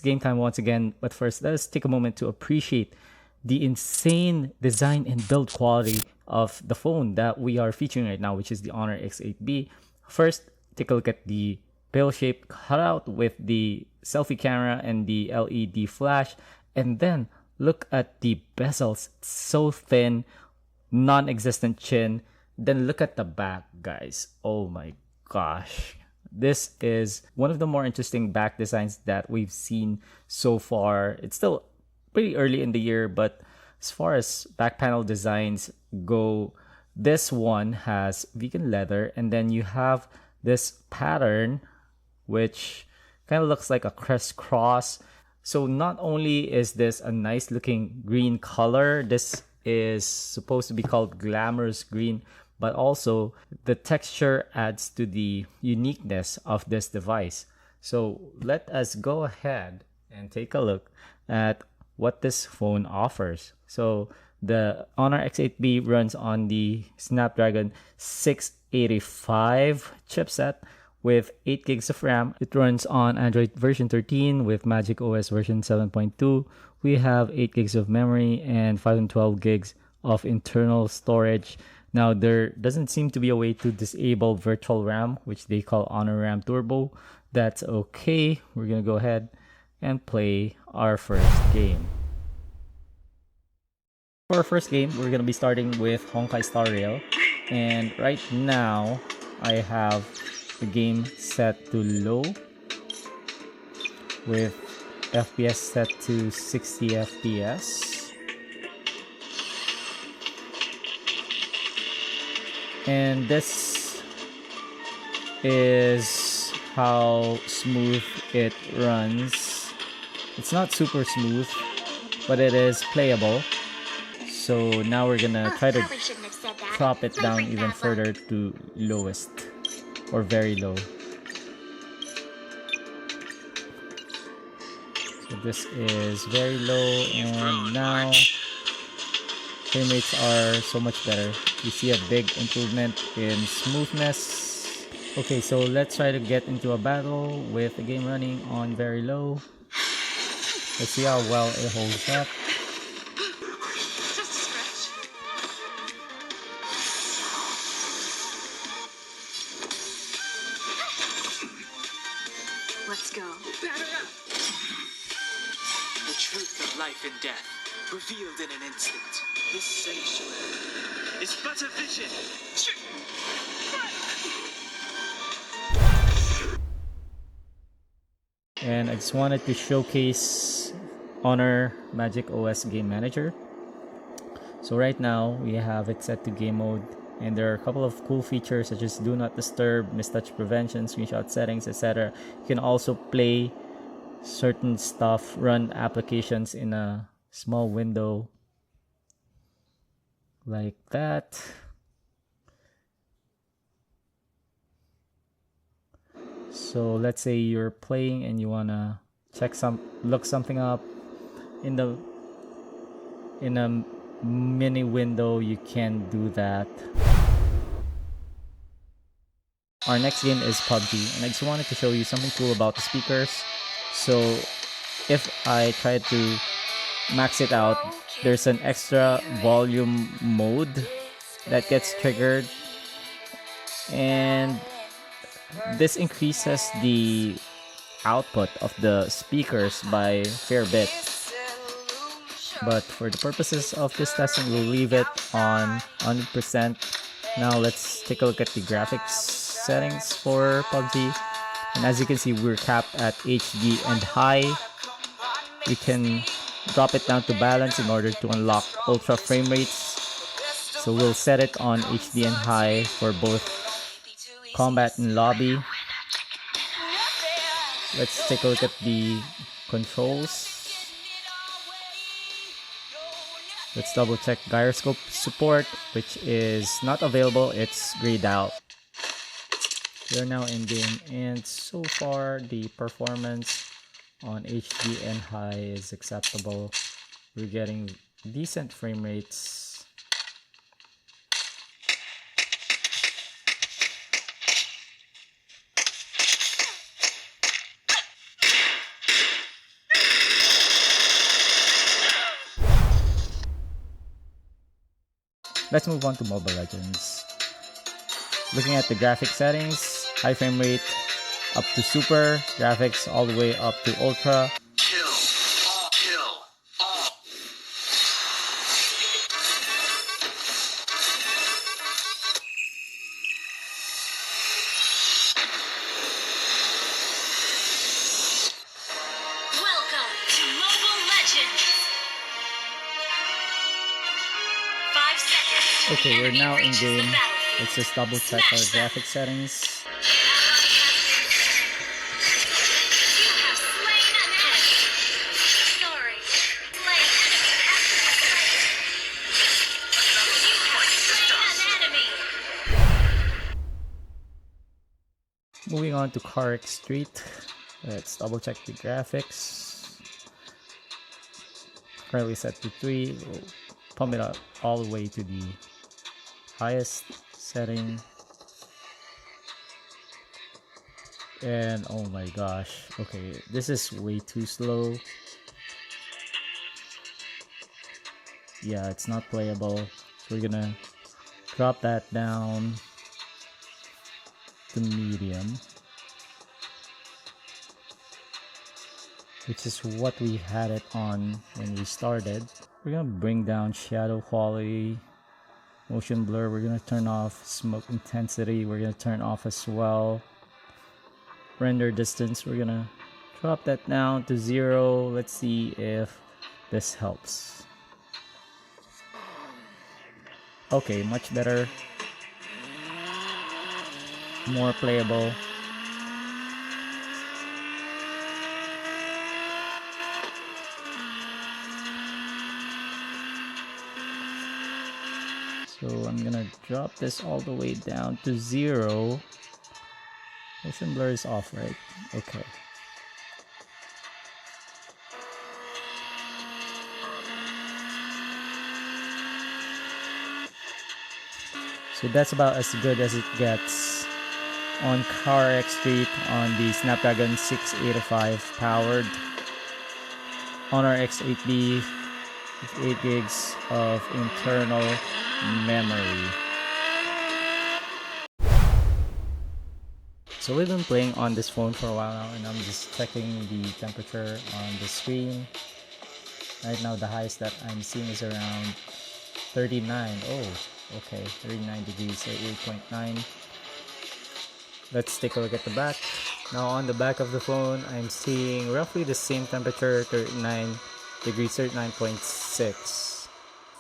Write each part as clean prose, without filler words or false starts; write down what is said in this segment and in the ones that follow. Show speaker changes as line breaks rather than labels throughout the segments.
game time once again, but first let us take a moment to appreciate the insane design and build quality of the phone that we are featuring right now, which is the HONOR X8b. First, take a look at the pill-shaped cutout with the selfie camera and the LED flash, and then look at the bezels. It's so thin, non-existent chin. Then look at the back, guys. Oh my gosh. This is one of the more interesting back designs that we've seen so far. It's still pretty early in the year, but as far as back panel designs go, this one has vegan leather, and then you have this pattern which kind of looks like a crisscross. So not only is this a nice looking green color, this is supposed to be called glamorous green, but also the texture adds to the uniqueness of this device. So let us go ahead and take a look at what this phone offers. So the HONOR X8b runs on the Snapdragon 685 chipset with 8 gigs of RAM. It runs on Android version 13 with Magic OS version 7.2. We have 8 gigs of memory and 512 gigs of internal storage. Now, there doesn't seem to be a way to disable virtual RAM, which they call Honor RAM Turbo. That's okay. We're going to go ahead and play our first game. For our first game, we're going to be starting with Honkai Star Rail. And right now, I have the game set to low with FPS set to 60 FPS. And this is how smooth it runs. It's not super smooth, but it is playable. So now we're gonna try to drop it down even further to lowest or very low. So this is very low, and now frame rates are so much better. You see a big improvement in smoothness. Okay, so let's try to get into a battle with the game running on very low. Let's see how well it holds up.
Let's go. Batter up! The truth of life and death, revealed in an instant. This sanctuary is but a vision.
And I just wanted to showcase Honor Magic OS Game Manager. So right now, we have it set to game mode. And there are a couple of cool features such as do not disturb, mistouch prevention, screenshot settings, etc. You can also play certain stuff, run applications in a small window like that. So let's say you're playing and you wanna look something up in a mini window. You can do that. Our next game is PUBG, and I just wanted to show you something cool about the speakers. So if I try to max it out, there's an extra volume mode that gets triggered, and this increases the output of the speakers by a fair bit. But for the purposes of this testing, we'll leave it on 100%. Now let's take a look at the graphics settings for PUBG. And as you can see, we're capped at HD and high. We can drop it down to balance in order to unlock ultra frame rates. So we'll set it on HD and high for both combat and lobby. Let's take a look at the controls. Let's double check gyroscope support, which is not available. It's grayed out. We're now in game, and so far the performance on HD and high is acceptable. We're getting decent frame rates. Let's move on to Mobile Legends. Looking at the graphic settings, high frame rate up to super, graphics all the way up to ultra.
Kill. Kill.
Welcome to Mobile Legends. 5 seconds.
Okay, we're
Enemy
now in
reaches the
game.
battlefield.
Let's just double check our
Smash them.
graphic settings.
You have slain an enemy. Sorry. Slain enemy. You have slain an enemy.
Moving on to CarX Street. Let's double check the graphics. Currently set to 3. We'll pump it up all the way to the highest setting. And oh my gosh, okay, this is way too slow. Yeah, it's not playable. So we're gonna drop that down to medium, which is what we had it on when we started. We're gonna bring down shadow quality, motion blur. We're gonna turn off smoke intensity. We're gonna turn off as well. Render distance, we're gonna drop that down to 0. Let's see if this helps. Okay, much better. More playable. So I'm gonna drop this all the way down to 0. Motion blur is off, right? Okay. So that's about as good as it gets on CarX Street on the Snapdragon 685 powered HONOR X8b with 8 gigs of internal memory. So we've been playing on this phone for a while now, and I'm just checking the temperature on the screen. Right now the highest that I'm seeing is around 39. Oh, okay, 39 degrees, 38.9. Let's take a look at the back. Now on the back of the phone, I'm seeing roughly the same temperature, 39 degrees, 39.6,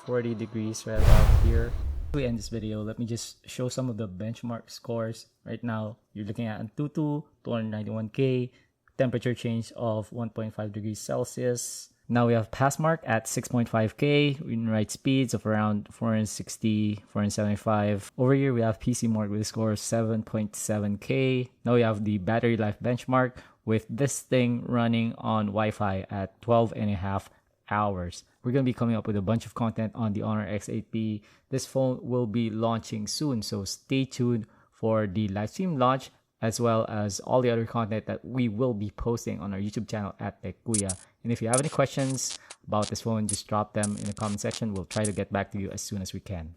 40 degrees right about here. Before we end this video, let me just show some of the benchmark scores. Right now, you're looking at Antutu, 291K, temperature change of 1.5 degrees Celsius. Now we have Passmark at 6.5K, read-write speeds of around 460, 475. Over here, we have PCMark with a score of 7.7K. Now we have the battery life benchmark with this thing running on Wi-Fi at 12.5 hours. We're going to be coming up with a bunch of content on the HONOR X8b. This phone will be launching soon, so stay tuned for the live stream launch as well as all the other content that we will be posting on our YouTube channel at TechKuya. And if you have any questions about this phone, just drop them in the comment section. We'll try to get back to you as soon as we can.